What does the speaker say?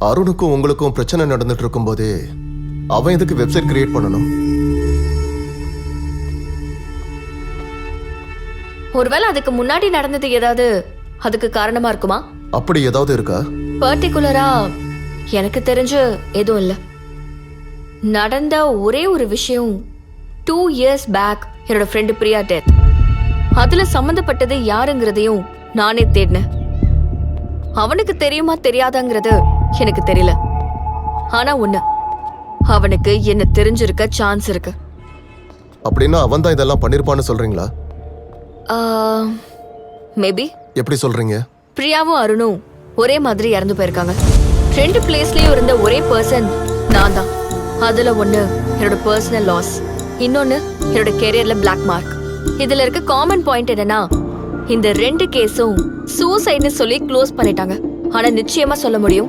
அருணுக்கும் உங்களுக்கும் பிரச்சனை நடந்துட்டு இருக்கும் போதே அவன் எதுக்கு வெப்சைட் கிரியேட் பண்ணணும்? ஒருவேளை அதுக்கு முன்னாடி நடந்தது ஏதாவது அதுக்கு காரணமா இருக்குமா? அப்படி ஏதாவது இருக்கா? பர்டிகுலரா எனக்கு தெரிஞ்சு எதுவும் இல்ல. நடந்த ஒரே ஒரு விஷயம் 2 years பேக் என்னோட ஃப்ரெண்டு பிரியா டெத். அதுல சம்பந்தப்பட்டது யாருங்கிறதையும் நானே தேடினேன். அவனுக்கு தெரியுமா தெரியாதாங்கிறது எனக்கு தெரியல. ஆனா ஒண்ணு, அவனுக்கு என்ன தெரிஞ்சிருக்க சான்ஸ் இருக்கு. அப்படின்னா அவன் தான் இதெல்லாம் பண்ணிருப்பான்னு சொல்றீங்களா? மேபி. எப்படி சொல்றீங்க? பிரியாவும் அருணும் ஒரே மாதிரி இறந்து போயிருக்காங்க. 2 பிளேஸ்லயும் இருந்த ஒரே பர்சன் நான் தான். அதுல ஒண்ணு என்னோட பர்சனல் லாஸ், இன்னொன்னு என்னோட கெரியர்ல பிளாக் மார்க். இதுல இருக்க காமன் பாயிண்ட் என்னன்னா, இந்த 2 கேஸும் சூசைட்னு சொல்லி க்ளோஸ் பண்ணிட்டாங்க. ஆனா நிச்சயமா சொல்ல முடியும்,